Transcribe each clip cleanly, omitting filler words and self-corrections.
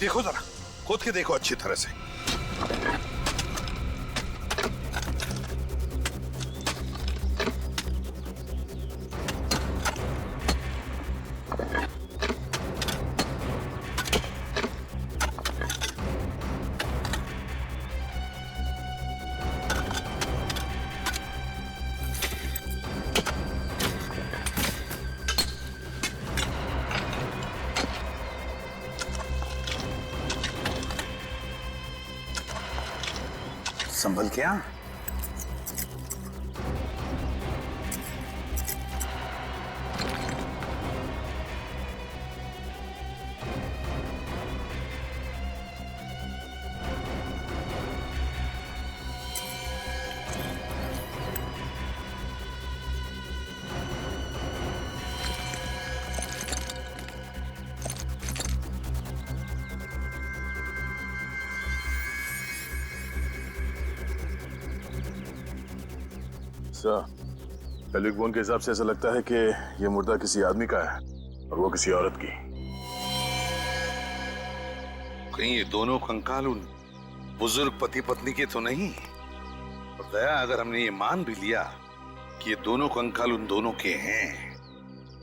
देखो जरा, खोद के देखो अच्छी तरह से। संभल क्या? पेल्विक बोन के हिसाब से ऐसा लगता है कि ये मुर्दा किसी आदमी का है और वो किसी औरत की। कहीं ये दोनों कंकाल उन बुजुर्ग पति पत्नी के तो नहीं? और दया, अगर हमने ये मान भी लिया कि ये दोनों कंकाल उन दोनों के हैं,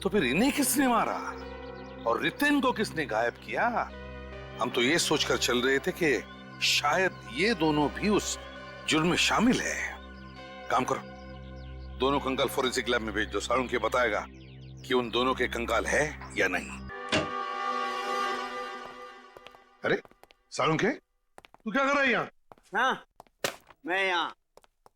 तो फिर इन्हें किसने मारा और रितिन को किसने गायब किया? हम तो ये सोचकर चल रहे थे कि शायद ये दोनों भी उस जुर्म में शामिल है। काम करो, दोनों कंकाल फोरेंसिक लैब में भेज दो। साळुंखे बताएगा कि उन दोनों के कंकाल है या नहीं। अरे साळुंखे, तू क्या कर रहा है यहाँ? हाँ, मैं यहाँ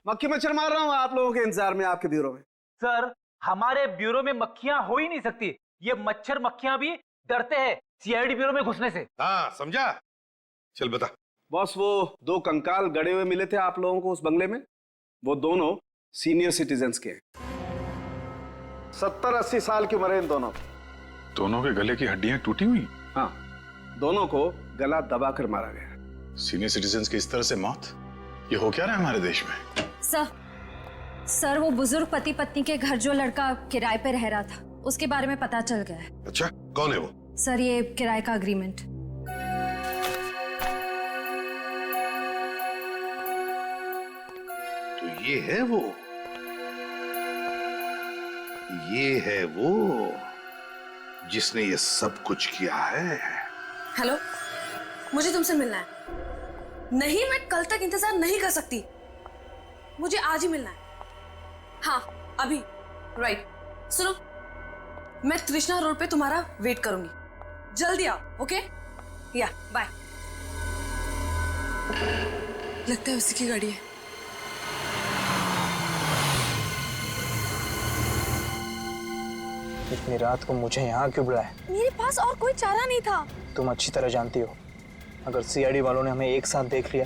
मक्खी मच्छर मार रहा हूँ आप लोगों के इंतजार में आपके ब्यूरो में। सर, हमारे ब्यूरो में मक्खियां हो ही नहीं सकती। ये मच्छर मक्खियां भी डरते हैं सीआईडी ब्यूरो में घुसने से। हाँ, समझा? चल बता। बॉस, वो दो कंकाल गड़े हुए मिले थे आप लोगों को उस बंगले में। वो दोनों सीनियर सिटीजन्स के 70-80 साल की उम्र है इन दोनों की। दोनों के गले की हड्डियां टूटी हुई? हाँ, दोनों को गला दबाकर मारा गया। सीनियर सिटीजन्स की इस तरह से मौत, ये हो क्या रहा है हमारे देश में? सर, वो बुजुर्ग पति पत्नी के घर जो लड़का किराए पे रह रहा था, उसके बारे में पता चल गया है। अच्छा, कौन है वो? सर, ये किराए का अग्रीमेंट। तो ये है वो, ये है वो जिसने ये सब कुछ किया है। हेलो, मुझे तुमसे मिलना है। नहीं, मैं कल तक इंतजार नहीं कर सकती, मुझे आज ही मिलना है। हाँ, अभी। राइट, सुनो, मैं तृष्णा रोड पे तुम्हारा वेट करूंगी। जल्दी आओ, ओके? या बाय। लगता है उसी की गाड़ी है। इतनी रात को मुझे यहाँ क्यों बुलाया? मेरे पास और कोई चारा नहीं था। तुम अच्छी तरह जानती हो, अगर सीआईडी वालों ने हमें एक साथ देख लिया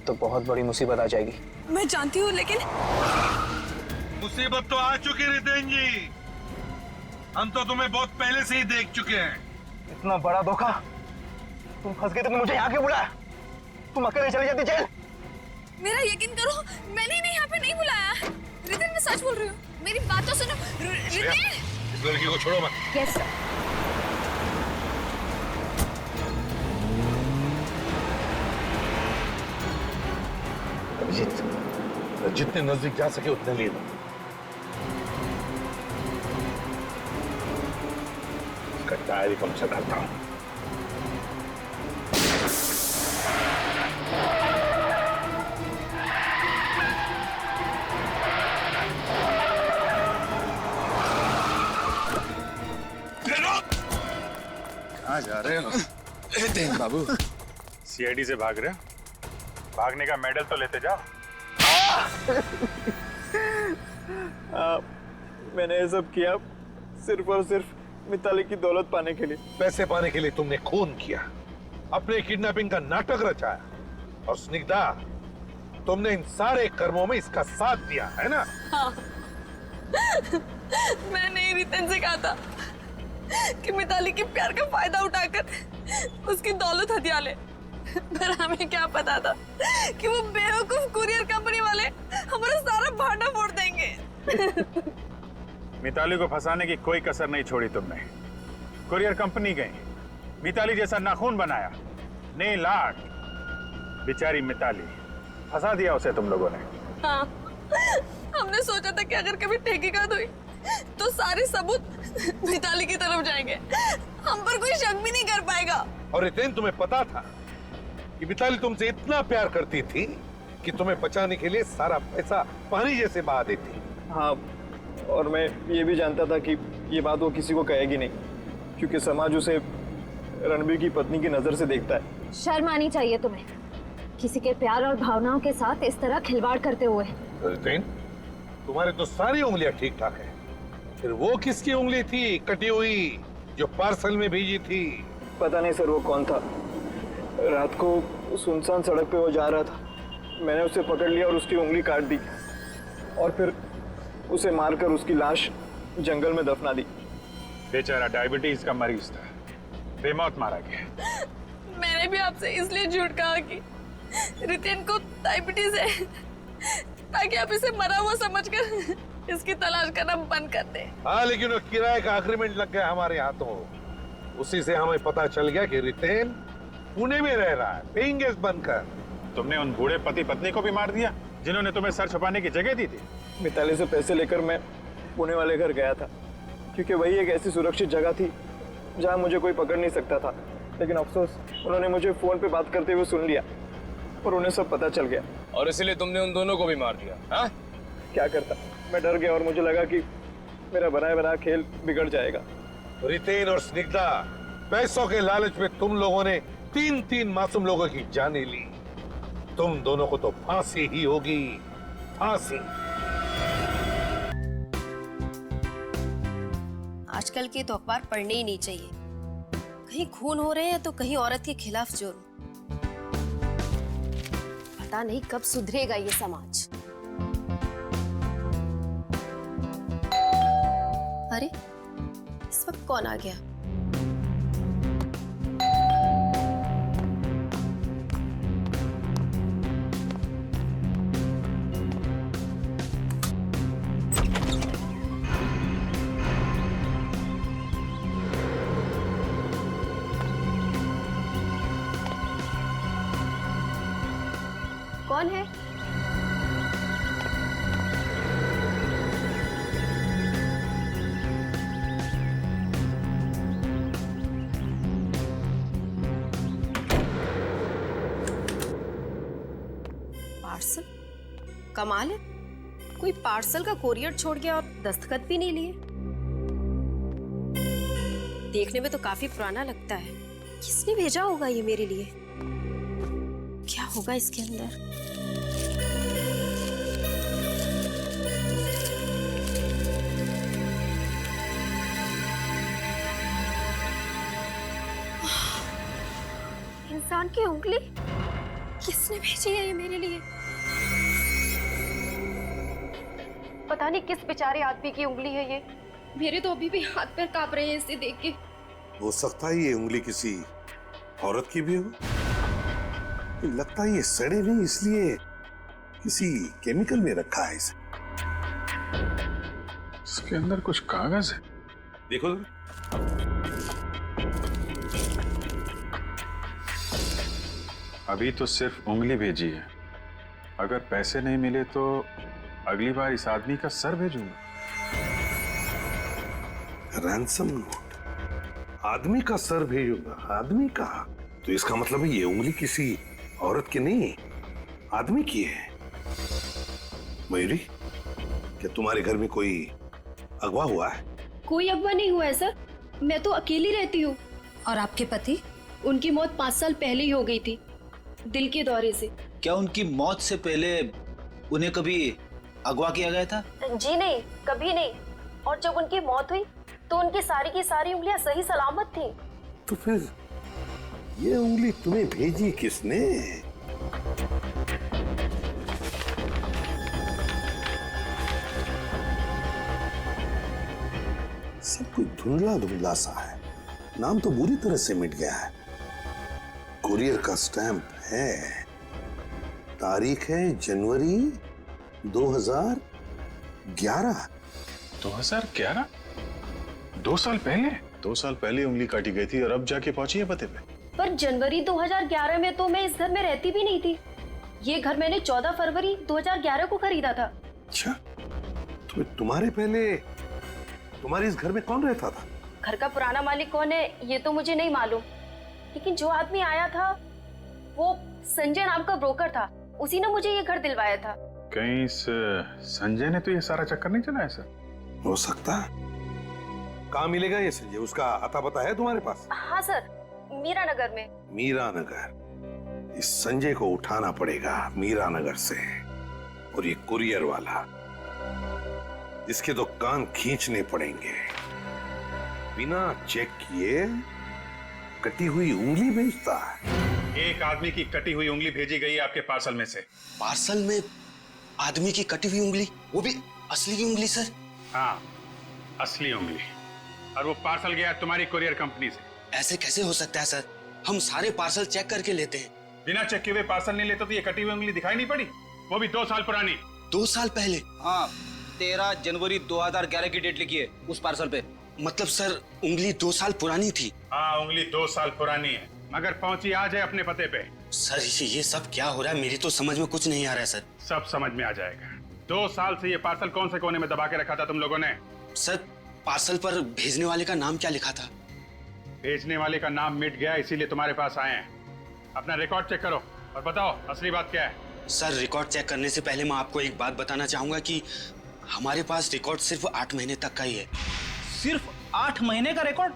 तो बहुत बड़ी मुसीबत आ जाएगी। मैं जानती हूँ, लेकिन मुसीबत तो आ चुकी रितेन जी। हम तो तुम्हें बहुत पहले से ही देख चुके हैं। इतना बड़ा धोखा, तुम फंस गए। तुमने मुझे यहाँ क्यों बुलाया? तुम अकेले चली जाती जेल। मेरा यकीन करो, मैंने इन्हें यहाँ पे नहीं बुलाया। रितेन, मैं सच बोल रही हूँ, मेरी बात तो सुनो। रितेन, इस लड़की को छोड़ो मत। Yes sir. जितने नजदीक जा सके उतने ले लो। इसका टायर ही पंक्चर करता हूं। कहाँ जा रहे हो? बाबू, सीआईडी से भाग रहे हो? भागने का मेडल तो लेते जाओ। मैंने ये सब किया सिर्फ और सिर्फ मिताली की दौलत पाने के लिए। पैसे पाने के लिए तुमने खून किया, अपने किडनैपिंग का नाटक रचाया, और स्निग्धा, तुमने इन सारे कर्मों में इसका साथ दिया है ना? हाँ। मैंने ही रितेन से कहा था कि मिताली के प्यार का फायदा उठाकर उसकी दौलत हथिया ले, पर हमें क्या पता था कि वो बेवकूफ कुरियर कंपनी वाले हमारा सारा भांडा फोड़ देंगे। मिताली को फंसाने की कोई कसर नहीं छोड़ी तुमने। कुरियर कंपनी गई, मिताली जैसा नाखून बनाया, नेल आर्ट। बेचारी मिताली, फंसा दिया उसे तुम लोगों ने। हाँ, हमने सोचा था कि अगर कभी तहकीकात हुई तो सारे सबूत मिताली की तरफ जाएंगे, हम पर कोई शक भी नहीं कर पाएगा। और रितेन, तुम्हें पता था कि मिताली तुमसे इतना प्यार करती थी कि तुम्हें बचाने के लिए सारा पैसा पानी जैसे बहा देती। हाँ, और मैं ये भी जानता था कि ये बात वो किसी को कहेगी नहीं, क्योंकि समाज उसे रणबीर की पत्नी की नजर से देखता है। शर्म आनी चाहिए तुम्हें, किसी के प्यार और भावनाओं के साथ इस तरह खिलवाड़ करते हुए। रितेन, तुम्हारे तो सारी उंगलियां ठीक ठाक है, फिर वो किसकी उंगली थी कटी हुई जो पार्सल में भेजी थी? पता नहीं सर वो कौन था। रात को सुनसान सड़क पे वो जा रहा था, मैंने उसे पकड़ लिया और उसकी उंगली काट दी, और फिर उसे मारकर उसकी लाश जंगल में दफना दी। बेचारा डायबिटीज का मरीज था, बेमौत मारा गया। मैंने भी आपसे इसलिए झूठ कहा कि रितेन को डायबिटीज है, ताकि आप इसे मरा हुआ समझकर इसकी तलाश करना बंद कर दें। हाँ, लेकिन वो किराए का अग्रीमेंट लग गया हमारे हाथों, उसी से हमें पता चल गया कि रितेन पुणे में रह रहा है, पेइंग गेस्ट बनकर। तुमने उन बूढ़े पति पत्नी को भी मार दिया जिन्होंने तुम्हें सर छुपाने की जगह दी थी। मिताली से पैसे लेकर मैं पुणे वाले घर गया था, क्योंकि वही एक ऐसी सुरक्षित जगह थी जहां मुझे कोई पकड़ नहीं सकता था। लेकिन अफसोस, उन्होंने मुझे फोन पे बात करते हुए सुन लिया और उन्हें सब पता चल गया। और इसलिए तुमने उन दोनों को भी मार दिया? हाँ? क्या करता, मैं डर गया और मुझे लगा कि मेरा बनाया बना खेल बिगड़ जाएगा। रितेन और स्निग्धा, पैसों के लालच में तुम लोगों ने 3 मासूम लोगों की जानें ली। तुम दोनों को तो फांसी ही होगी, फांसी। आजकल के तो अखबार पढ़ने ही नहीं चाहिए, कहीं खून हो रहे हैं तो कहीं औरत के खिलाफ जुर्म। पता नहीं कब सुधरेगा ये समाज। अरे, इस वक्त कौन आ गया? कौन है? पार्सल? कमाल है, कोई पार्सल का कोरियर छोड़ गया और दस्तखत भी नहीं लिए। देखने में तो काफी पुराना लगता है। किसने भेजा होगा ये मेरे लिए? क्या होगा इसके अंदर? इंसान की उंगली? किसने भेजी है ये मेरे लिए? पता नहीं किस बेचारे आदमी की उंगली है ये। मेरे तो अभी भी हाथ पैर कांप रहे हैं इसे देख के। हो सकता है ये उंगली किसी औरत की भी हो। लगता है ये सड़े नहीं, इसलिए किसी केमिकल में रखा है इसे। इसके अंदर कुछ कागज है, देखो। अभी तो सिर्फ उंगली भेजी है, अगर पैसे नहीं मिले तो अगली बार इस आदमी का सर भेजूंगा। रैंसम नोट, आदमी का सर भेजूंगा। आदमी का? तो इसका मतलब है ये उंगली किसी औरत की नहीं, आदमी की है। मयूरी, क्या तुम्हारे घर में कोई अगवा हुआ है? कोई अगवा नहीं हुआ है सर, मैं तो अकेली रहती हूँ। और आपके पति? उनकी मौत 5 साल पहले ही हो गई थी, दिल के दौरे से। क्या उनकी मौत से पहले उन्हें कभी अगवा किया गया था? जी नहीं, कभी नहीं। और जब उनकी मौत हुई तो उनकी सारी की सारी उंगलियां सही सलामत थी। तो फिर ये उंगली तुम्हें भेजी किसने? सब कुछ धुंधला धुंधला सा है, नाम तो बुरी तरह से मिट गया है। कुरियर का स्टैंप है, तारीख है जनवरी 2011। 2011? 2 साल पहले? 2 साल पहले उंगली काटी गई थी और अब जाके पहुंची है पते पे। पर जनवरी 2011 में तो मैं इस घर में रहती भी नहीं थी। ये घर मैंने 14 फरवरी 2011 को खरीदा था। अच्छा, तो तुम्हारे पहले तुम्हारे इस घर में कौन रहता था? घर का पुराना मालिक कौन है ये तो मुझे नहीं मालूम, लेकिन जो आदमी आया था वो संजय नाम का ब्रोकर था। उसी ने मुझे ये घर दिलवाया था। कहीं संजय ने तो ये सारा चक्कर नहीं चलाया सर? हो सकता है। कहाँ मिलेगा ये संजय? उसका अता पता है तुम्हारे पास? हाँ सर, मीरा नगर में। मीरा नगर? इस संजय को उठाना पड़ेगा मीरा नगर से। और ये कुरियर वाला, इसके तो कान खींचने पड़ेंगे। बिना चेक किए कटी हुई उंगली भेजता है। एक आदमी की कटी हुई उंगली भेजी गई है आपके पार्सल में से। पार्सल में आदमी की कटी हुई उंगली, वो भी असली की उंगली सर? हाँ, असली उंगली। और वो पार्सल गया तुम्हारी कुरियर कंपनी से। ऐसे कैसे हो सकता है सर? हम सारे पार्सल चेक करके लेते हैं। बिना चेक किए हुए पार्सल नहीं लेते तो ये कटी हुई उंगली दिखाई नहीं पड़ी? वो भी 2 साल पुरानी। 2 साल पहले? हाँ, 13 जनवरी 2011 की डेट लिखी है उस पार्सल पे। मतलब सर उंगली 2 साल पुरानी थी? हाँ, उंगली 2 साल पुरानी है, मगर पहुंची आज है अपने पते पे। सर ये सब क्या हो रहा है? मेरी तो समझ में कुछ नहीं आ रहा है सर। सब समझ में आ जाएगा। 2 साल से ये पार्सल कौन से कोने में दबा के रखा था तुम लोगों ने? सर पार्सल पर भेजने वाले का नाम क्या लिखा था? भेजने वाले का नाम मिट गया, इसीलिए तुम्हारे पास आए हैं। अपना रिकॉर्ड चेक करो और बताओ असली बात क्या है। सर रिकॉर्ड चेक करने से पहले मैं आपको एक बात बताना चाहूंगा कि हमारे पास रिकॉर्ड सिर्फ 8 महीने तक का ही है। सिर्फ 8 महीने का रिकॉर्ड?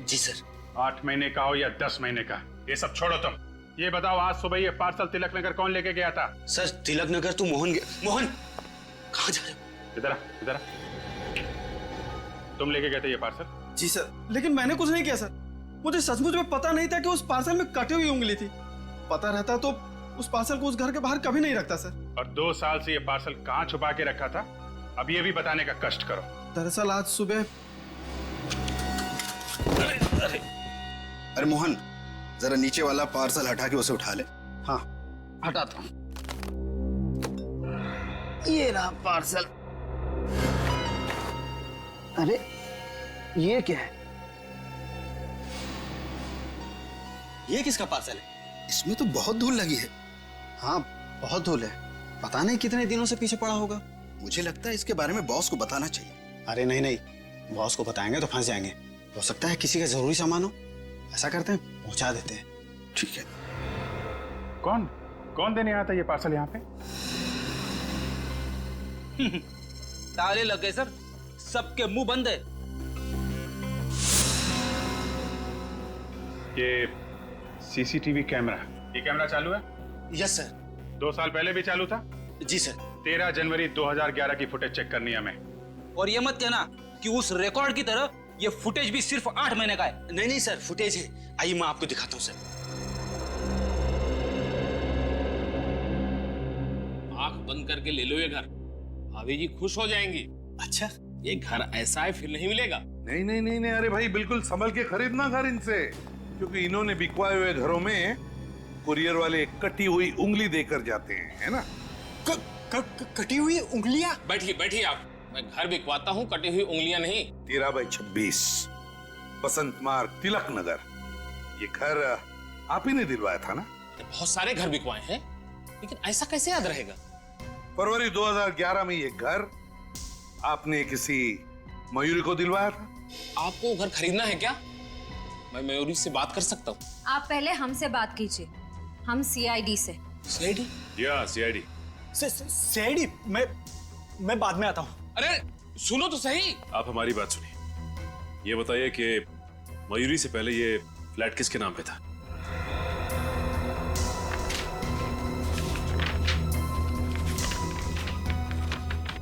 जी सर। 8 महीने का हो या 10 महीने का, ये सब छोड़ो तुम। ये बताओ आज सुबह ये पार्सल तिलक नगर कौन लेके गया था? सर तिलक नगर तो मोहन कहाँ जा रहे हो? इधर आ, इधर आ। तुम लेके गए थे ये पार्सल? जी सर, लेकिन मैंने कुछ नहीं किया सर। मुझे सचमुच में पता नहीं था कि उस पार्सल में कटी हुई उंगली थी। पता रहता तो उस पार्सल को उस घर के बाहर कभी नहीं रखता सर। और 2 साल से ये पार्सल कहाँ छुपा के रखा था, अब ये भी बताने का कष्ट करो। दरअसल आज सुबह। अरे मोहन, जरा नीचे वाला पार्सल हटा के उसे उठा ले। हाँ, हटाता हूँ। ये रहा पार्सल। अरे ये क्या है? ये किसका पार्सल है? इसमें तो बहुत धूल लगी है। हाँ बहुत धूल है, पता नहीं कितने दिनों से पीछे पड़ा होगा। मुझे लगता है इसके बारे में बॉस को बताना चाहिए। अरे नहीं नहीं, बॉस को बताएंगे तो फंस जाएंगे। हो सकता है किसी का जरूरी सामान हो। ऐसा करते हैं, पहुंचा देते हैं। ठीक है। कौन देने आया था ये पार्सल यहाँ पे? ताले लग गए सर, सबके मुंह बंद है। ये सीसीटीवी कैमरा, ये कैमरा चालू है? Yes sir. 2 साल पहले भी चालू था? जी सर। 13 जनवरी 2011 की फुटेज चेक करनी है हमें। और ये मत कहना कि उस रिकॉर्ड की तरह ये फुटेज भी सिर्फ 8 महीने का है। नहीं नहीं सर, फुटेज है। आइए मैं आपको दिखाता हूँ सर। आंख बंद करके ले लो ये घर, भाभी जी खुश हो जाएंगी। अच्छा, ये घर ऐसा है फिर नहीं मिलेगा। नहीं नहीं नहीं नहीं, अरे भाई बिल्कुल संभल के खरीदना घर इनसे, क्योंकि इन्होंने बिकवाए हुए घरों में कुरियर वाले कटी हुई उंगली देकर जाते हैं, है ना? कटी हुई उंगलियां? बैठिए बैठिए आप, मैं घर बिकवाता हूँ, कटी हुई उंगलियां नहीं। 13/26 बसंत मार्ग तिलक नगर। ये घर आप ही ने दिलवाया था ना? बहुत सारे घर बिकवाए हैं, लेकिन ऐसा कैसे याद रहेगा? फरवरी 2011 में ये घर आपने किसी मयूरी को दिलवाया था। आपको घर खरीदना है क्या? मैं मयूरी से बात कर सकता हूँ? आप पहले हमसे बात कीजिए, हम सीआईडी से। सीआईडी? या सीआईडी। सीआईडी? मैं बाद में आता हूँ। अरे सुनो तो सही। आप हमारी बात सुनिए। ये बताइए कि मयूरी से पहले ये फ्लैट किसके नाम पे था?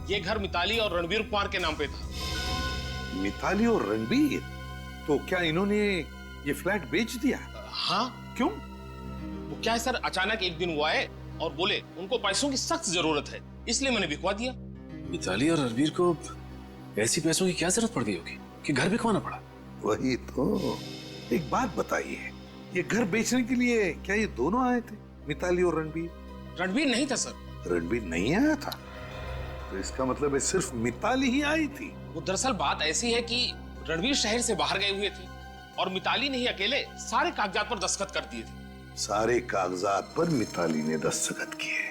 ये घर मिताली और रणबीर कुमार के नाम पे था। मिताली और रणबीर? तो क्या इन्होंने ये फ्लैट बेच दिया? हाँ। क्यों? वो क्या है सर, अचानक एक दिन वो आए और बोले उनको पैसों की सख्त जरूरत है, इसलिए मैंने बिकवा दिया। मिताली और रणबीर को ऐसी पैसों की क्या जरूरत पड़ गई होगी कि घर बिकवाना पड़ा? वही तो। एक बात बताइए, ये घर बेचने के लिए क्या ये दोनों आए थे, मिताली और रणबीर? रणबीर नहीं था सर। रणबीर नहीं आया था? तो इसका मतलब है सिर्फ मिताली ही आई थी। वो दरअसल बात ऐसी है कि रणवीर शहर से बाहर गए हुए थे और मिताली ने ही अकेले सारे कागजात पर दस्तखत कर दिए थे। सारे कागजात पर मिताली ने दस्तखत किए।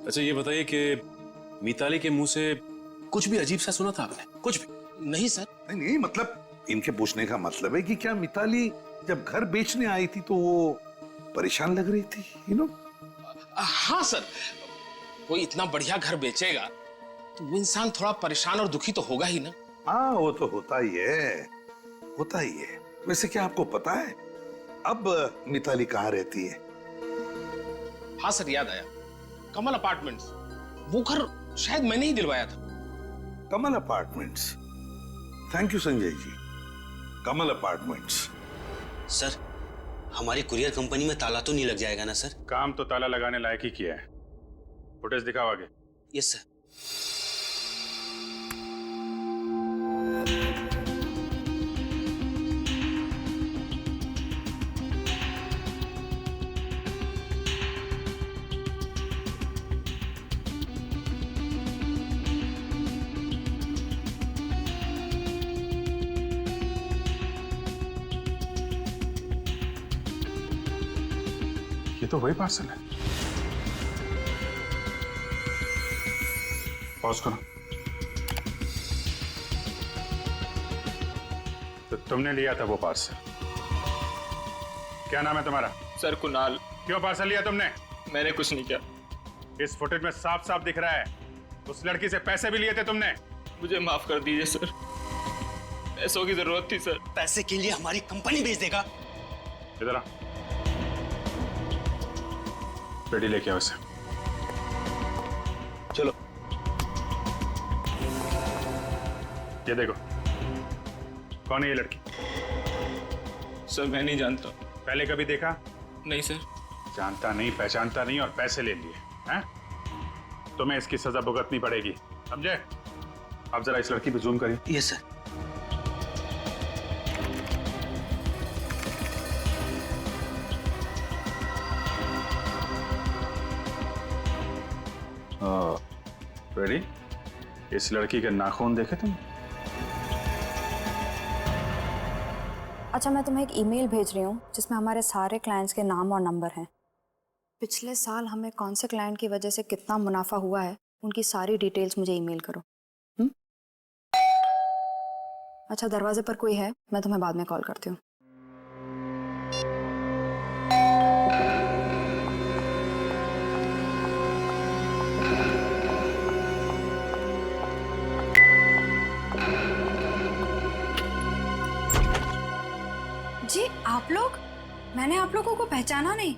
अच्छा ये बताइए कि मिताली के मुंह से कुछ भी अजीब सा सुना था आपने? कुछ भी? नहीं सर। नहीं, मतलब इनके पूछने का मतलब है कि क्या मिताली जब घर बेचने आई थी तो वो परेशान लग रही थी, हाँ सर, कोई इतना बढ़िया घर बेचेगा तो वो इंसान थोड़ा परेशान और दुखी तो होगा ही ना। हाँ, वो तो होता ही है। वैसे क्या आपको पता है अब मिताली कहाँ रहती है? हाँ सर, याद आया, कमल अपार्टमेंट्स। वो घर शायद मैंने ही दिलवाया था। Kamal apartments. Thank you Sanjay ji. Kamal apartments. Sir, हमारी कुरियर कंपनी में ताला तो नहीं लग जाएगा ना सर? काम तो ताला लगाने लायक ही किया है। फुटेज दिखाओ आगे। Yes sir. ये तो वही पार्सल है। पॉज करो। तो तुमने लिया था वो पार्सल? क्या नाम है तुम्हारा? सर कुणाल। क्यों पार्सल लिया तुमने? मैंने कुछ नहीं किया। इस फुटेज में साफ साफ दिख रहा है उस लड़की से पैसे भी लिए थे तुमने। मुझे माफ कर दीजिए सर, पैसों की जरूरत थी सर। पैसे के लिए हमारी कंपनी बेच देगा? इधर आ। पेटी लेके आओ इसे। चलो। ये देखो, कौन है ये लड़की? सर मैं नहीं जानता। पहले कभी देखा? नहीं सर। जानता नहीं, पहचानता नहीं और पैसे ले लिए हैं? तुम्हें इसकी सजा भुगतनी पड़ेगी, समझे? अब जरा इस लड़की पे जूम करिए। Yes sir. रेडी? इस लड़की के नाखून देखे तुम? अच्छा, मैं तुम्हें एक ईमेल भेज रही हूँ जिसमें हमारे सारे क्लाइंट्स के नाम और नंबर हैं। पिछले साल हमें कौन से क्लाइंट की वजह से कितना मुनाफा हुआ है उनकी सारी डिटेल्स मुझे ईमेल करो। अच्छा, दरवाजे पर कोई है, मैं तुम्हें बाद में कॉल करती हूँ। जी आप लोग? मैंने आप लोगों को पहचाना नहीं।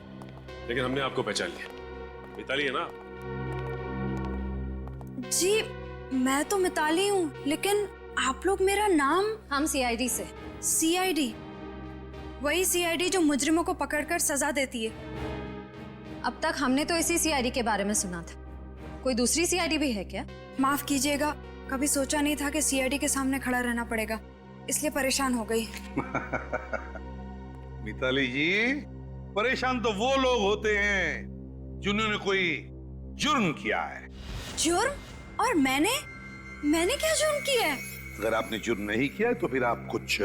लेकिन हमने आपको पहचान लिया। मिताली है ना? जी मैं तो मिताली हूँ, लेकिन आप लोग मेरा नाम। हम सीआईडी से। सीआईडी? वही सीआईडी जो मुजरिमों को पकड़कर सजा देती है। अब तक हमने तो इसी सीआईडी के बारे में सुना था। कोई दूसरी सीआईडी भी है क्या? माफ कीजिएगा, कभी सोचा नहीं था कि सीआईडी के सामने खड़ा रहना पड़ेगा, इसलिए परेशान हो गई। मिताली जी, परेशान तो वो लोग होते हैं जिन्होंने कोई जुर्म किया है। जुर्म? और मैंने क्या जुर्म किया है? अगर आपने जुर्म नहीं किया है तो फिर आप कुछ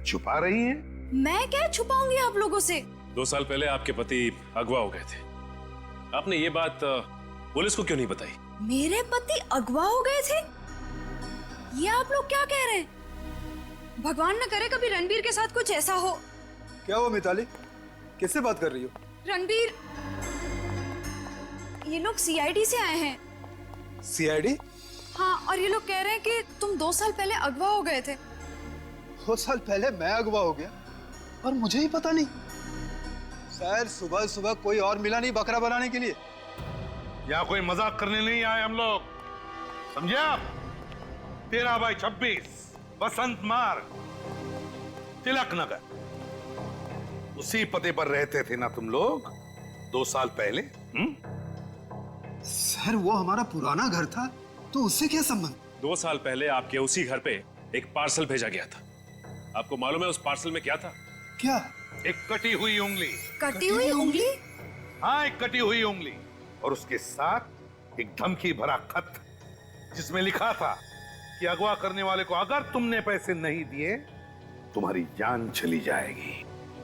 छुपा रही हैं। मैं क्या छुपाऊंगी आप लोगों से? 2 साल पहले आपके पति अगवा हो गए थे। आपने ये बात पुलिस को क्यों नहीं बताई? मेरे पति अगवा हो गए थे? ये आप लोग क्या कह रहे हैं? भगवान न करे कभी रणबीर के साथ कुछ ऐसा हो। क्या हुआ मिताली, किससे बात कर रही हो? रणबीर, ये लोग सीआईडी से आए हैं। सीआईडी? हाँ, और ये लोग कह रहे हैं कि तुम 2 साल पहले अगवा हो गए थे। 2 साल पहले मैं अगवा हो गया और मुझे ही पता नहीं? शायद सुबह सुबह कोई और मिला नहीं बकरा बनाने के लिए। यहाँ कोई मजाक करने नहीं आए हम लोग, समझे आप? 13/26 बसंत मार्ग, तिलक नगर, उसी पते पर रहते थे ना तुम लोग 2 साल पहले? सर वो हमारा पुराना घर था, तो उससे क्या संबंध? 2 साल पहले आपके उसी घर पे एक पार्सल भेजा गया था। आपको मालूम है उस पार्सल में क्या था? क्या? एक कटी हुई उंगली। कटी हुई उंगली? हाँ, एक कटी हुई उंगली और उसके साथ एक धमकी भरा खत जिसमें लिखा था कि अगवा करने वाले को अगर तुमने पैसे नहीं दिए तुम्हारी जान चली जाएगी।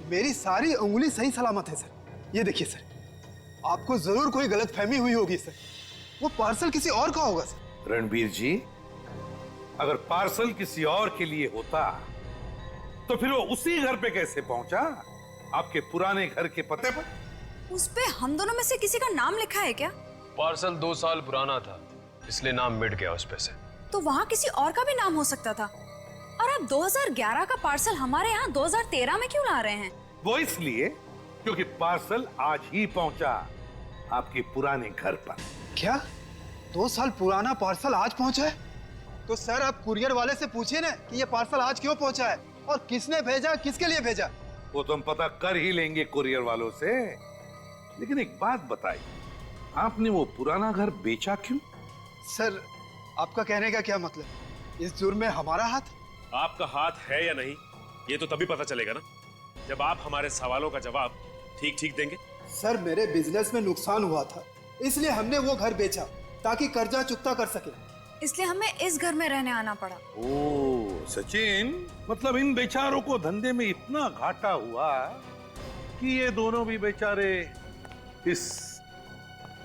मेरी सारी उंगली सही सलामत है सर। ये देखिए सर, आपको जरूर कोई गलतफहमी हुई होगी सर। वो पार्सल किसी और का होगा सर। रणबीर जी, अगर पार्सल किसी और के लिए होता तो फिर वो उसी घर पे कैसे पहुंचा? आपके पुराने घर के पते पर? उस पे हम दोनों में से किसी का नाम लिखा है क्या? पार्सल 2 साल पुराना था, इसलिए नाम मिट गया उस पे से। तो वहाँ किसी और का भी नाम हो सकता था। और आप 2011 का पार्सल हमारे यहाँ 2013 में क्यों ला रहे हैं? वो इसलिए क्योंकि पार्सल आज ही पहुंचा आपके पुराने घर पर। क्या 2 साल पुराना पार्सल आज पहुंचा है? तो सर आप कुरियर वाले से पूछिए ना कि ये पार्सल आज क्यों पहुंचा है और किसने भेजा, किसके लिए भेजा। वो तो हम पता कर ही लेंगे कुरियर वालों से। लेकिन एक बात बताइए, आपने वो पुराना घर बेचा क्यों? सर आपका कहने का क्या मतलब? इस जुर्म में हमारा हाथ? आपका हाथ है या नहीं ये तो तभी पता चलेगा ना, जब आप हमारे सवालों का जवाब ठीक ठीक देंगे। सर मेरे बिजनेस में नुकसान हुआ था, इसलिए हमने वो घर बेचा ताकि कर्जा चुकता कर सके। इसलिए हमें इस घर में रहने आना पड़ा। ओ सचिन, मतलब इन बेचारों को धंधे में इतना घाटा हुआ कि ये दोनों भी बेचारे इस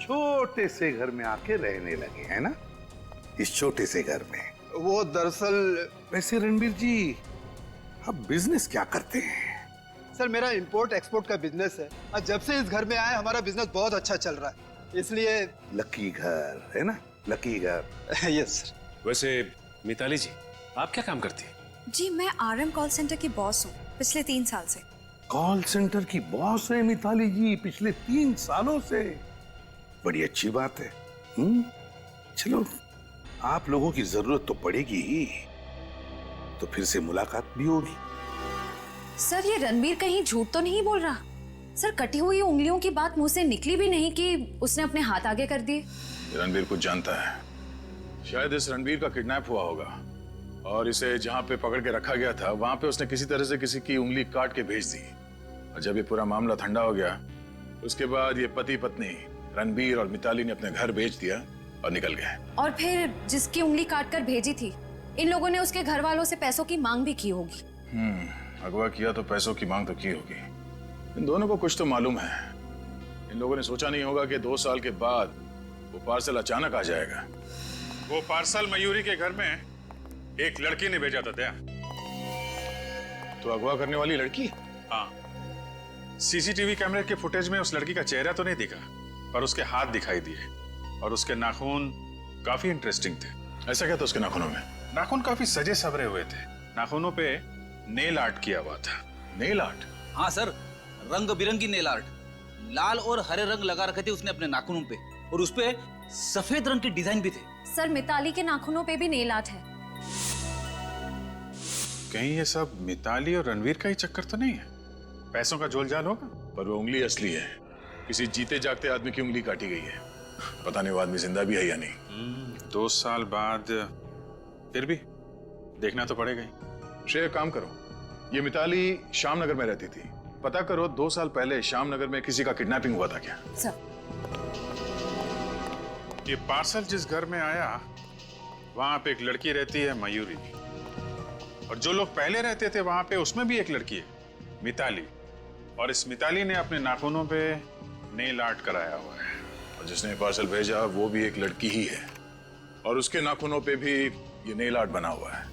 छोटे से घर में आके रहने लगे, है ना? इस छोटे से घर में। वो दरअसल वैसे रणबीर जी, आप बिजनेस क्या करते हैं? सर मेरा इंपोर्ट एक्सपोर्ट का बिजनेस है और जब से इस घर में आए हमारा बिजनेस बहुत अच्छा चल रहा है, इसलिए। लकी घर है ना, लकी घर। Yes sir. वैसे मिताली जी, आप क्या काम करती हैं? जी मैं RM कॉल सेंटर की बॉस हूँ पिछले 3 साल से। कॉल सेंटर की बॉस है मिताली जी पिछले 3 सालों से? बड़ी अच्छी बात है। चलो, आप लोगों की जरूरत तो पड़ेगी ही, तो फिर से मुलाकात भी होगी। सर ये रणबीर कहीं झूठ तो नहीं बोल रहा? सर कटी हुई उंगलियों की बात मुंह से निकली भी नहीं कि उसने अपने हाथ आगे कर दिए। रणबीर कुछ जानता है। शायद इस रणबीर का किडनैप हुआ होगा और इसे जहां पे पकड़ के रखा गया था वहां पे उसने किसी तरह से किसी की उंगली काट के भेज दी। और जब ये पूरा मामला ठंडा हो गया उसके बाद ये पति पत्नी रणबीर और मिताली ने अपने घर बेच दिया और निकल गए। और फिर जिसकी उंगली काट कर भेजी थी, इन लोगों ने उसके घर वालों से पैसों की मांग भी की होगी। अगवा किया तो पैसों की मांग तो की होगी। इन दोनों को कुछ तो मालूम है। इन लोगों ने सोचा नहीं होगा कि 2 साल के बाद वो पार्सल अचानक आ जाएगा। वो पार्सल मयूरी के घर में एक लड़की ने भेजा था। दया तो अगवा करने वाली लड़की? हाँ, सीसीटीवी कैमरे के फुटेज में उस लड़की का चेहरा तो नहीं दिखा, पर उसके हाथ दिखाई दिए और उसके नाखून काफी इंटरेस्टिंग थे। ऐसा क्या था उसके नाखूनों में? नाखून काफी सजे सवरे हुए थे। नाखूनों पे नेल आर्ट किया हुआ था। Nail art? हाँ सर, रंग बिरंगी नेल आर्ट। लाल और हरे रंग लगा रखे थे उसने अपने नाखूनों पे, और उस पे सफेद रंग के डिजाइन भी थे। सर मिताली के नाखूनों पे भी नेल आर्ट है। कहीं ये सब मिताली और रणवीर का ही चक्कर तो नहीं है? पैसों का जोलजाल होगा? पर वो उंगली असली है। किसी जीते जागते आदमी की उंगली काटी गई है। पता नहीं वो आदमी जिंदा भी है या नहीं। 2 साल बाद फिर भी देखना तो पड़ेगा ही। श्रेय, काम करो, ये मिताली श्यामनगर में रहती थी, पता करो 2 साल पहले श्यामनगर में किसी का किडनैपिंग हुआ था क्या? सर ये पार्सल जिस घर में आया वहां पे एक लड़की रहती है, मयूरी, और जो लोग पहले रहते थे वहां पे उसमें भी एक लड़की है, मिताली। और इस मिताली ने अपने नाखूनों पे नेल आर्ट कराया हुआ है। और जिसने पार्सल भेजा वो भी एक लड़की ही है, और उसके नाखूनों पे भी ये नेल आर्ट बना हुआ है।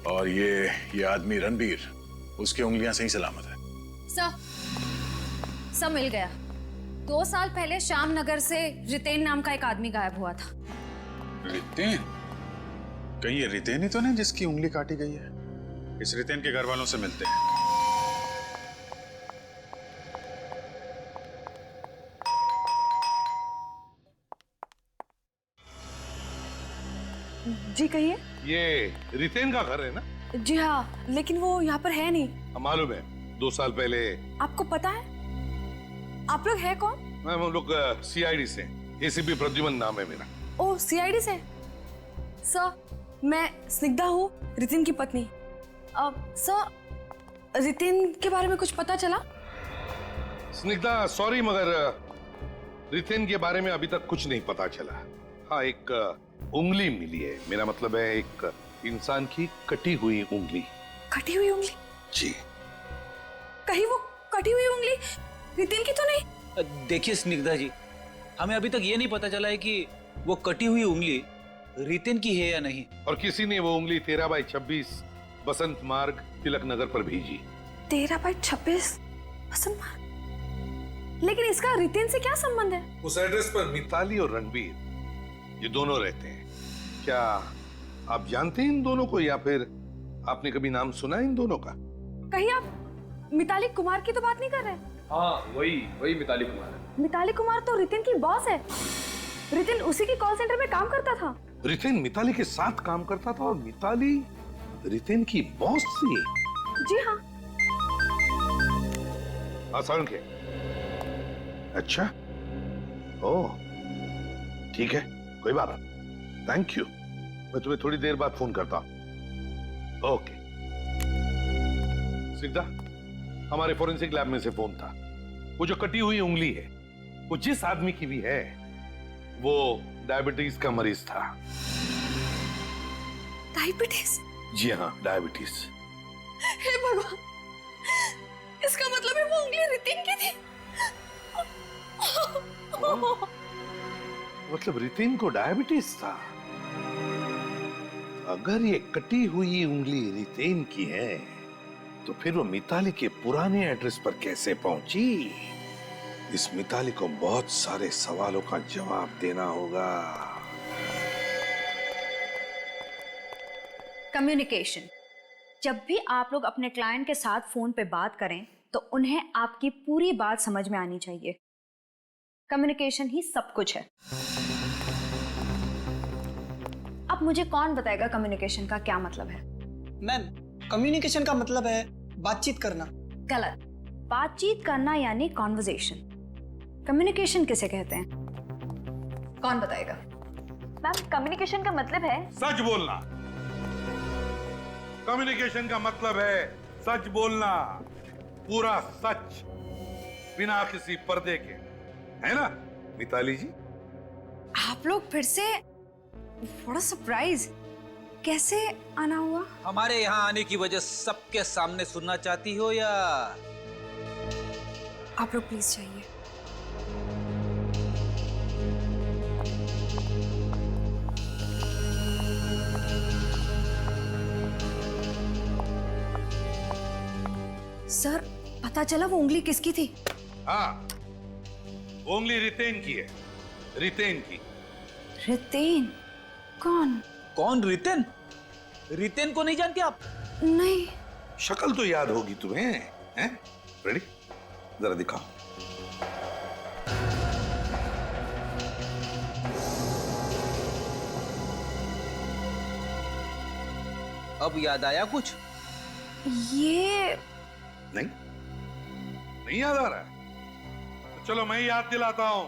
और ये आदमी रणबीर, उसकी उंगलियां सही सलामत है। सर मिल गया। 2 साल पहले श्यामनगर से रितेन नाम का एक आदमी गायब हुआ था। रितेन? कहीं ये रितेन ही तो नहीं जिसकी उंगली काटी गई है? इस रितेन के घर वालों से मिलते हैं। जी कहिए। ये रितेन का घर है ना? जी हाँ, लेकिन वो यहाँ पर है नहीं। मालूम है, 2 साल पहले। आपको पता है? आप लोग हैं कौन? हम लोग CID से। ACP प्रद्युमन नाम है मेरा। ओह, CID से? सर, मैं स्निग्धा हूँ, रितिन की पत्नी। सर, रितिन के बारे में कुछ पता चला? स्निग्धा, सॉरी मगर रितेन के बारे में अभी तक कुछ नहीं पता चला। हाँ, एक उंगली मिली है। मेरा मतलब है एक इंसान की कटी हुई उंगली। कटी हुई उंगली? जी। कहीं वो कटी हुई उंगली रितिन की तो नहीं? देखिए स्निग्धा जी, हमें अभी तक ये नहीं पता चला है कि वो कटी हुई उंगली रितिन की है या नहीं। और किसी ने वो उंगली 13/26 बसंत मार्ग तिलक नगर पर भेजी। 13/26 बसंत मार्ग? लेकिन इसका रितिन से क्या संबंध है? उस एड्रेस पर मिताली और रणबीर ये दोनों रहते हैं। क्या आप जानते हैं इन दोनों को, या फिर आपने कभी नाम सुना इन दोनों का? कहीं आप मिताली कुमार की तो बात नहीं कर रहे? हाँ, वही मिताली कुमार है। मिताली कुमार तो रितिन की बॉस है। रितिन उसी की कॉल सेंटर में काम करता था। रितिन मिताली के साथ काम करता था और मिताली रितिन की बॉस थी? जी हाँ। आसान के? अच्छा, ओह ठीक है, कोई बात नहीं। थैंक यू, मैं तुम्हें थोड़ी देर बाद फोन करता हूं। ओके। सीधा हमारे फोरेंसिक लैब में से फोन था। वो जो कटी हुई उंगली है वो जिस आदमी की भी है वो डायबिटीज का मरीज था। डायबिटीज? जी हाँ, डायबिटीज। हे भगवान, इसका मतलब है वो उंगली रितिन की थी। मतलब रितिन को डायबिटीज था? अगर ये कटी हुई उंगली रितिन की है तो फिर वो मिताली के पुराने एड्रेस पर कैसे पहुंची? इस मिताली को बहुत सारे सवालों का जवाब देना होगा। कम्युनिकेशन। जब भी आप लोग अपने क्लाइंट के साथ फोन पे बात करें तो उन्हें आपकी पूरी बात समझ में आनी चाहिए। कम्युनिकेशन ही सब कुछ है। अब मुझे कौन बताएगा कम्युनिकेशन का क्या मतलब है? मैम, कम्युनिकेशन का मतलब है बातचीत करना। गलत। बातचीत करना यानी कॉन्वर्सेशन। कम्युनिकेशन किसे कहते हैं? कौन बताएगा? मैम, कम्युनिकेशन का मतलब है सच बोलना। कम्युनिकेशन का मतलब है सच बोलना, पूरा सच, बिना किसी पर्दे के, है ना मिताली जी? आप लोग फिर से? बड़ा सरप्राइज। कैसे आना हुआ? हमारे यहाँ आने की वजह सबके सामने सुनना चाहती हो या? आप लोग प्लीज जाइए। सर, पता चला वो उंगली किसकी थी? हाँ, वो उंगली रितेन की है। रितेन की। रितेन? कौन? कौन रितेन? रितेन को नहीं जानते आप? नहीं। शक्ल तो याद होगी तुम्हें, हैं? रेडी? जरा दिखाओ। अब याद आया कुछ? ये नहीं याद आ रहा है? तो चलो मैं याद दिलाता हूं।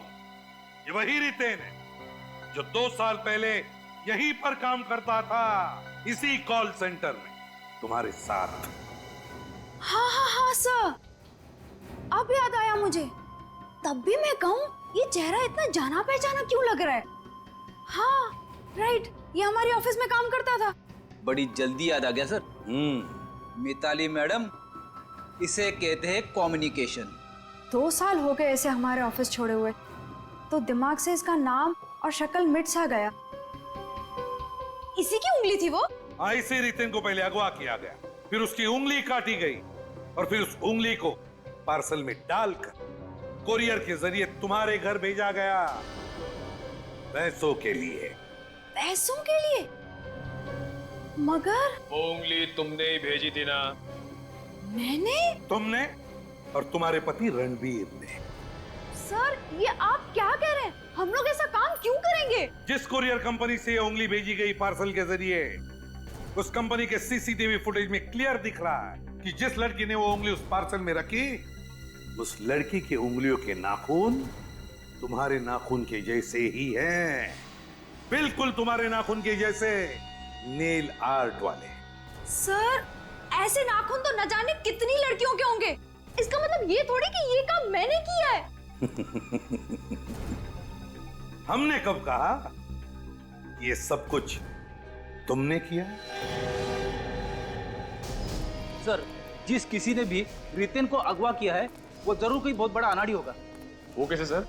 ये वही रितेन है जो 2 साल पहले यहीं पर काम करता था, इसी कॉल सेंटर में तुम्हारे साथ। हाँ हाँ हाँ सर, अब याद आया मुझे। तब भी मैं कहूँ ये चेहरा इतना जाना पहचाना क्यों लग रहा है? हाँ राइट, ये हमारे ऑफिस में काम करता था। बड़ी जल्दी याद आ गया सर। मिताली मैडम, इसे कहते हैं कम्युनिकेशन। 2 साल हो गए इसे हमारे ऑफिस छोड़े हुए, तो दिमाग से इसका नाम और शक्ल मिट सा गया। इसी की उंगली थी वो? हाँ, इसी रितेन को पहले अगवा किया गया, फिर उसकी उंगली काटी गई और फिर उस उंगली को पार्सल में डालकर कोरियर के जरिए तुम्हारे घर भेजा गया, पैसों के लिए। पैसों के लिए? मगर वो उंगली तुमने ही भेजी थी ना? मैंने? तुमने और तुम्हारे पति रणबीर ने। सर, ये आप क्या कह रहे हैं? हम लोग ऐसा काम क्यों करेंगे? जिस कुरियर कंपनी से ये उंगली भेजी गई पार्सल के जरिए, उस कंपनी के सीसीटीवी फुटेज में क्लियर दिख रहा है कि जिस लड़की ने वो उंगली उस पार्सल में रखी, उस लड़की के उंगलियों के नाखून तुम्हारे नाखून के जैसे ही हैं, बिल्कुल तुम्हारे नाखून के जैसे, नेल आर्ट वाले। सर, ऐसे नाखून तो न जाने कितनी लड़कियों के होंगे। इसका मतलब ये थोड़ी कि ये काम मैंने किया है। हमने कब कहा? ये सब कुछ तुमने किया? सर, जिस किसी ने भी रितेन को अगवा किया है वो जरूर कोई बहुत बड़ा अनाड़ी होगा। वो कैसे सर?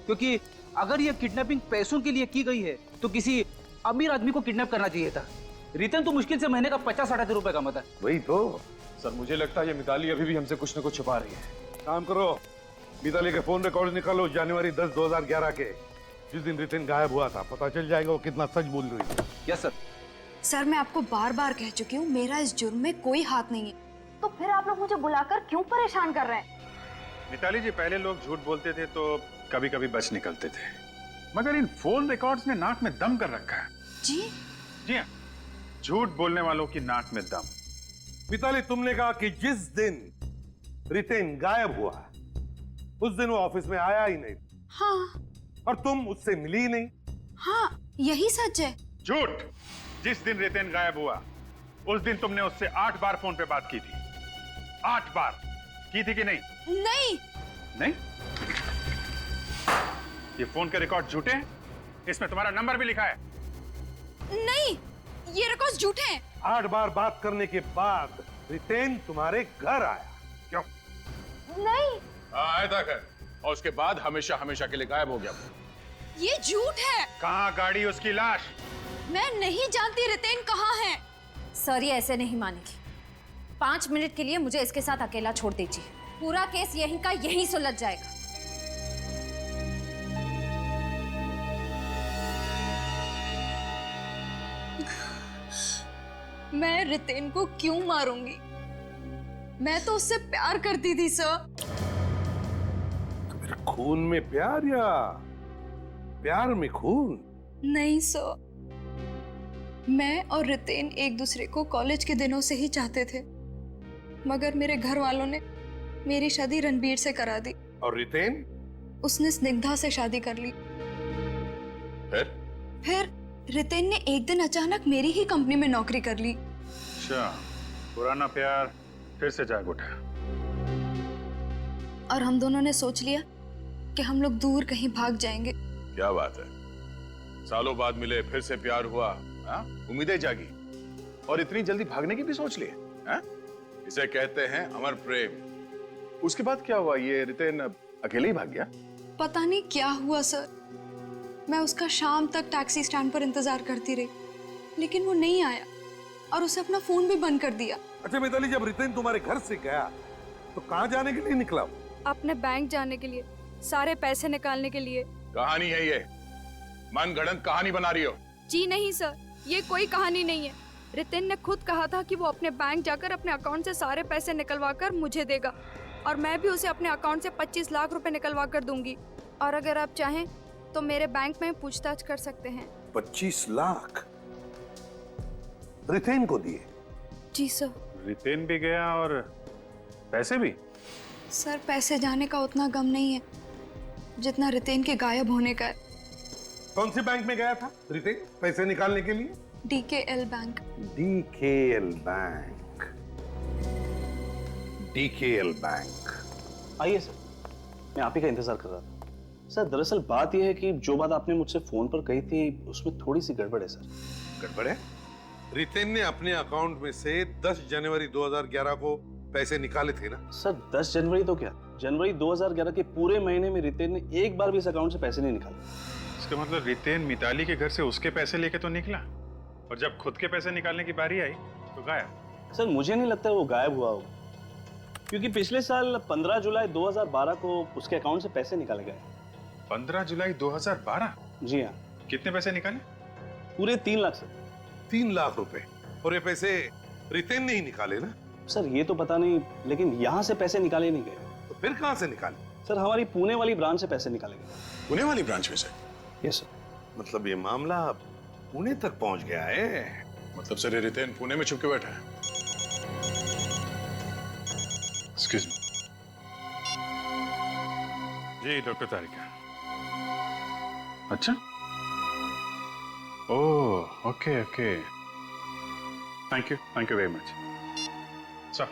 क्योंकि अगर ये किडनैपिंग पैसों के लिए की गई है तो किसी अमीर आदमी को किडनैप करना चाहिए था। रितेन तो मुश्किल से महीने का 50-60 रुपए कमाता है। वही तो सर, मुझे लगता है ये मिताली अभी भी हमसे कुछ न कुछ छुपा रही है। काम करो, मिताली के फोन रिकॉर्ड निकालो जनवरी 10, 2011 के, जिस दिन रितेन गायब हुआ था। पता चल जाएगा वो कितना सच बोल रही थी। Yes sir. सर, मैं आपको बार बार कह चुकी हूँ मेरा इस जुर्म में कोई हाथ नहीं है। तो फिर आप लोग मुझे बुलाकर क्यों परेशान कर रहे हैं? मिताली जी, पहले लोग झूठ बोलते थे तो कभी कभी बच निकलते थे, मगर इन फोन रिकॉर्ड्स ने नाक में दम कर रखा है। जी? जी हाँ, झूठ बोलने वालों की नाक में दम। मिताली, तुमने कहा कि जिस दिन रितेन गायब हुआ उस दिन वो ऑफिस में आया ही नहीं। हाँ। और तुम उससे मिली ही नहीं। हाँ, यही सच है। झूठ। जिस दिन रितेन गायब हुआ उस दिन तुमने उससे 8 बार फोन पे बात की थी। 8 बार की थी कि नहीं? नहीं। नहीं? ये फोन के रिकॉर्ड झूठे हैं? इसमें तुम्हारा नंबर भी लिखा है। नहीं, ये रिकॉर्ड झूठे हैं। 8 बार बात करने के बाद रितेन तुम्हारे घर आया, क्यों? नहीं। आया था घर, और उसके बाद हमेशा हमेशा के लिए गायब हो गया। ये झूठ है। कहाँ गाड़ी, उसकी लाश? मैं नहीं जानती रितेन कहाँ है। सर, ये ऐसे नहीं मानेगी। 5 मिनट के लिए मुझे इसके साथ अकेला छोड़ दीजिए। पूरा केस यहीं का यहीं सुलझ जाएगा। मैं रितेन को क्यों मारूंगी? मैं तो उससे प्यार करती थी सर। मेरे खून में प्यार या प्यार में खून? नहीं सर, मैं और रितेन एक दूसरे को कॉलेज के दिनों से ही चाहते थे, मगर मेरे घर वालों ने मेरी शादी रणबीर से करा दी। और रितेन? उसने स्निग्धा से शादी कर ली। फिर रितेन ने एक दिन अचानक मेरी ही कंपनी में नौकरी कर ली। अच्छा, पुराना प्यार फिर से जाग उठा। और हम दोनों ने सोच लिया कि हम लोग दूर कहीं भाग जाएंगे। क्या बात है, सालों बाद मिले, फिर से प्यार हुआ, उम्मीदें जागी, और इतनी जल्दी भागने की भी सोच लिए। इसे कहते हैं अमर प्रेम। उसके बाद क्या हुआ? ये रितेन अकेले ही भाग गया? पता नहीं क्या हुआ सर। मैं उसका शाम तक टैक्सी स्टैंड पर इंतजार करती रही, लेकिन वो नहीं आया और उसे अपना फोन भी बंद कर दिया। अच्छा मिताली, जब रितेन तुम्हारे घर से गया तो कहाँ जाने के लिए निकला? अपने बैंक जाने के लिए, सारे पैसे निकालने के लिए। कहानी है ये? मनगढ़ंत कहानी बना रही हो? जी नहीं सर, ये कोई कहानी नहीं है। रितेन ने खुद कहा था कि वो अपने बैंक जाकर अपने अकाउंट से सारे पैसे निकलवा कर मुझे देगा, और मैं भी उसे अपने अकाउंट से 25 लाख रुपए निकलवा कर दूंगी। और अगर आप चाहें तो मेरे बैंक में पूछताछ कर सकते हैं। 25 लाख रितेन को दिए? जी सर। रितेन भी गया और पैसे भी? सर, पैसे जाने का उतना गम नहीं है जितना रितेन के गायब होने का है। कौन से बैंक में गया था रितेन पैसे निकालने के लिए? DKL bank. DKL bank. DKL bank. आइए सर, मैं आप ही का इंतजार कर रहा था। सर, दरअसल बात यह है कि जो बात आपने मुझसे फोन पर कही थी उसमें थोड़ी सी गड़बड़ है सर। गड़बड़ है? रितेन ने अपने अकाउंट में से 10 जनवरी 2011 को पैसे निकाले थे ना? सर, 10 जनवरी तो क्या, जनवरी 2011 के पूरे महीने में रितेन ने एक बार भी इस अकाउंट से पैसे नहीं निकाले। इसका मतलब रितेन मिताली के घर से उसके पैसे लेके तो निकला, और जब खुद के पैसे निकालने की बारी आई तो गायब। सर, मुझे नहीं लगता वो गायब हुआ होगा, क्योंकि पिछले साल 15 जुलाई 2012 को उसके अकाउंट से पैसे निकाले गए। 15 जुलाई 2012? जी हाँ। कितने पैसे निकाले? पूरे 3 लाख सर। 3 लाख रुपए? और ये पैसे रितेन ने ही निकाले ना? सर, ये तो पता नहीं, लेकिन यहाँ से पैसे निकाले नहीं गए। तो फिर कहाँ से निकाले? सर, हमारी पुणे वाली ब्रांच से पैसे निकाले गए। पुणे वाली ब्रांच में से? Yes sir. मतलब ये मामला पुणे तक पहुंच गया है? मतलब सर, रितेन पुणे में छुप के बैठा है? Excuse me. जी डॉक्टर तारिका। अच्छा, oh okay okay, thank you very much. Sir,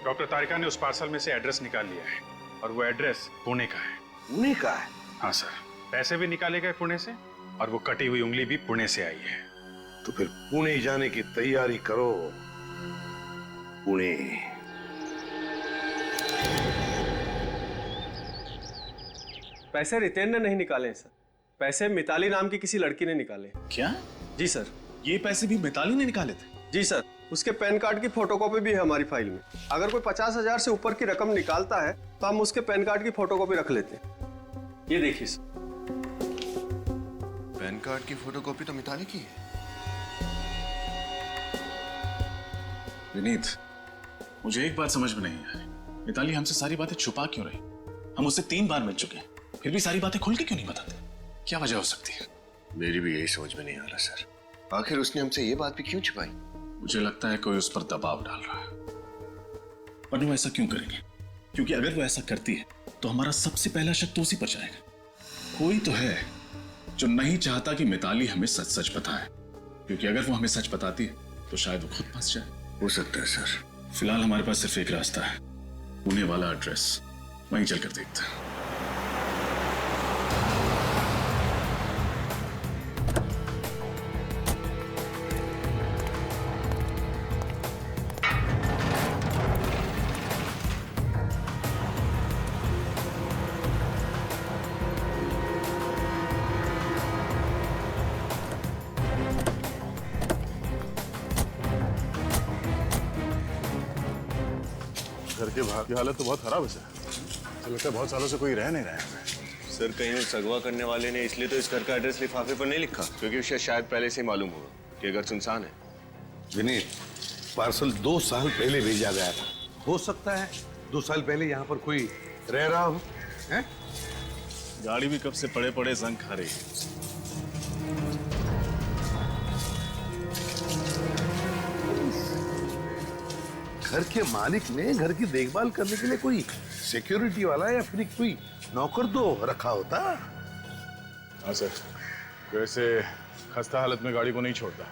doctor Tarika ने उस पार्सल में से एड्रेस निकाल लिया है, और वो एड्रेस पुणे का है। पुणे का है? हाँ सर, पैसे भी निकाले गए पुणे से, और वो कटी हुई उंगली भी पुणे से आई है। तो फिर पुणे जाने की तैयारी करो। पुणे। पैसे रितेन ने नहीं निकाले सर, पैसे मिताली नाम की किसी लड़की ने निकाले। क्या? जी सर। ये पैसे भी मिताली ने निकाले थे? जी सर, उसके पैन कार्ड की फोटोकॉपी भी है हमारी फाइल में। अगर कोई 50,000 से ऊपर की रकम निकालता है तो हम उसके पैन कार्ड की फोटोकॉपी रख लेते हैं। ये देखिए सर। पैन कार्ड की फोटोकॉपी तो मिताली की है। विनीत, मुझे एक बात समझ में नहीं आ रही, मिताली हमसे सारी बातें छुपा क्यों रही? हम उससे 3 बार मिल चुके हैं, फिर भी सारी बातें खुल के क्यों नहीं बताते? क्या वजह हो सकती है? मेरी भी यही समझ में नहीं आ रहा सर। आखिर उसने हमसे ये बात भी क्यों छिपाई? मुझे लगता है कोई उस पर दबाव डाल रहा है। पर वो ऐसा क्यों करेंगे? क्योंकि अगर वो ऐसा करती है तो हमारा सबसे पहला शक तो उसी पर जाएगा। कोई तो है जो नहीं चाहता कि मिताली हमें सच सच बताए, क्योंकि अगर वो हमें सच बताती है तो शायद वो खुद फंस जाए। हो सकता है सर। फिलहाल हमारे पास सिर्फ एक रास्ता है, पुणे वाला एड्रेस, वहीं चलकर देखते हैं। घर के बाहर की हालत तो बहुत खराब है सर। तो लगता है बहुत सालों से कोई रह नहीं रहा है। सर कहीं उस अगवा करने वाले ने इसलिए तो इस घर का एड्रेस लिफाफे पर नहीं लिखा क्योंकि उसे शायद पहले से मालूम होगा कि घर सुनसान है। विनीत, पार्सल 2 साल पहले भेजा गया था। हो सकता है 2 साल पहले यहाँ पर कोई रह रहा हो। हैं? गाड़ी भी कब से पड़े पड़े जंग खा रही है। घर के मालिक ने घर की देखभाल करने के लिए कोई सिक्योरिटी वाला या फिर कोई नौकर तो रखा होता। हाँ सर, वैसे खस्ता हालत में गाड़ी को नहीं छोड़ता।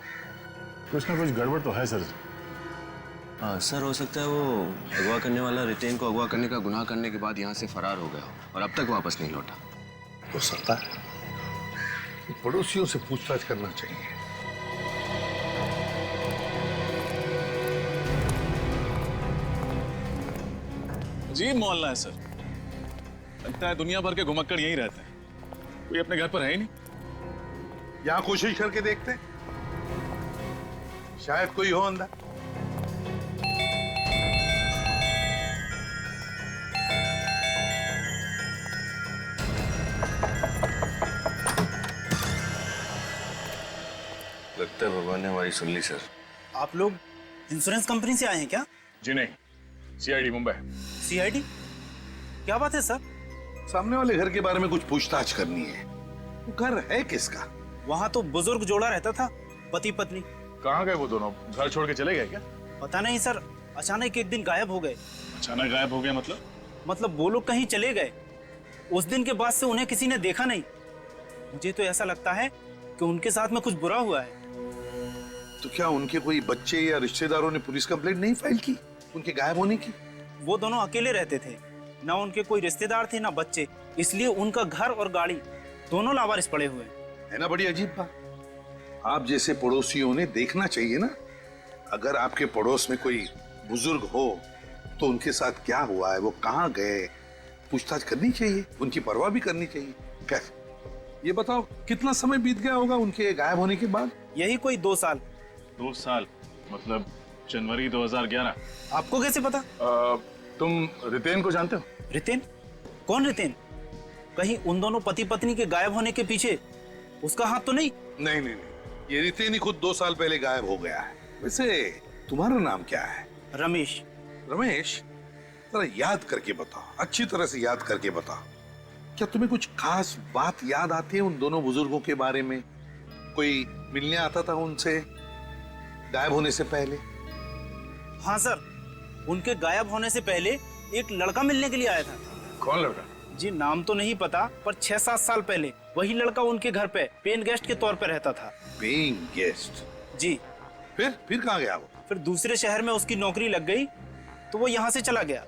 कुछ ना कुछ गड़बड़ तो है सर। हाँ सर, हो सकता है वो अगवा करने वाला रितेन को अगवा करने का गुनाह करने के बाद यहाँ से फरार हो गया हो और अब तक वापस नहीं लौटा। हो सकता है। पड़ोसियों से पूछताछ करना चाहिए। अजीब मोहल्ला है सर। लगता है दुनिया भर के घुमक्कड़ यहीं रहते हैं, कोई अपने घर पर है ही नहीं। यहां कोशिश करके देखते हैं, शायद कोई हो अंदर। लगता है भगवान ने हमारी सुन ली सर। आप लोग इंश्योरेंस कंपनी से आए हैं क्या? जी नहीं, सीआईडी मुंबई। सीआईडी? क्या बात है सर? सामने वाले घर के बारे में कुछ पूछताछ करनी है। वो घर है किसका? वहाँ तो बुजुर्ग जोड़ा रहता था, पति पत्नी। कहाँ गए वो दोनों? घर छोड़ के चले गए क्या? पता नहीं सर, अचानक एक दिन गायब हो गए। अचानक गायब हो गया मतलब? मतलब वो लोग कहीं चले गए, उस दिन के बाद से उन्हें किसी ने देखा नहीं। मुझे तो ऐसा लगता है कि उनके साथ में कुछ बुरा हुआ है। तो क्या उनके कोई बच्चे या रिश्तेदारों ने पुलिस कंप्लेंट नहीं फाइल की उनके गायब होने की? वो दोनों अकेले रहते थे, ना उनके कोई रिश्तेदार थे ना बच्चे, इसलिए उनका घर और गाड़ी दोनों लावारिस पड़े हुए है ना। बड़ी अजीब बात। आप जैसे पड़ोसियों ने देखना चाहिए ना, अगर आपके पड़ोस में कोई बुजुर्ग हो तो उनके साथ क्या हुआ है, वो कहाँ गए, पूछताछ करनी चाहिए, उनकी परवाह भी करनी चाहिए। कैसे? ये बताओ कितना समय बीत गया होगा उनके गायब होने के बाद? यही कोई 2 साल। 2 साल मतलब जनवरी 2011। आपको कैसे पता? तुम रितेन को जानते हो? रितेन? कौन रितेन? कहीं उन दोनों पति पत्नी के गायब होने के पीछे उसका हाथ तो नहीं? नहीं नहीं नहीं, ये रितेन ही खुद 2 साल पहले गायब हो गया है। वैसे तुम्हारा नाम क्या है? रमेश। रमेश, जरा याद करके बताओ, अच्छी तरह से याद करके बताओ। क्या तुम्हें कुछ खास बात याद आती है उन दोनों बुजुर्गों के बारे में? कोई मिलने आता था उनसे गायब होने से पहले? हाँ सर, उनके गायब होने से पहले एक लड़का मिलने के लिए आया था। कौन लड़का? जी नाम तो नहीं पता, पर 6-7 साल पहले वही लड़का उनके घर पे पेन गेस्ट के तौर पे रहता था। Paying guest? जी। फिर कहाँ गया वो? फिर दूसरे शहर में उसकी नौकरी लग गई तो वो यहाँ से चला गया।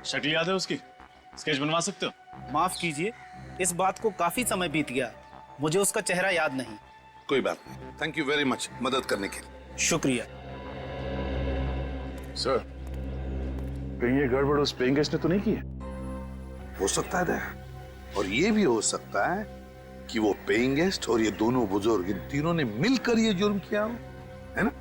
शक्ल याद है उसकी? स्केच बनवा सकते हो? माफ कीजिए, इस बात को काफी समय बीत गया, मुझे उसका चेहरा याद नहीं। कोई बात नहीं, थैंक यू वेरी मच मदद करने के लिए। शुक्रिया। सर, कहीं ये गड़बड़ उस पेइंग गेस्ट ने तो नहीं की है? हो सकता है दया, और ये भी हो सकता है कि वो पेइंग गेस्ट और ये दोनों बुजुर्ग, इन तीनों ने मिलकर ये जुर्म किया हो, है ना?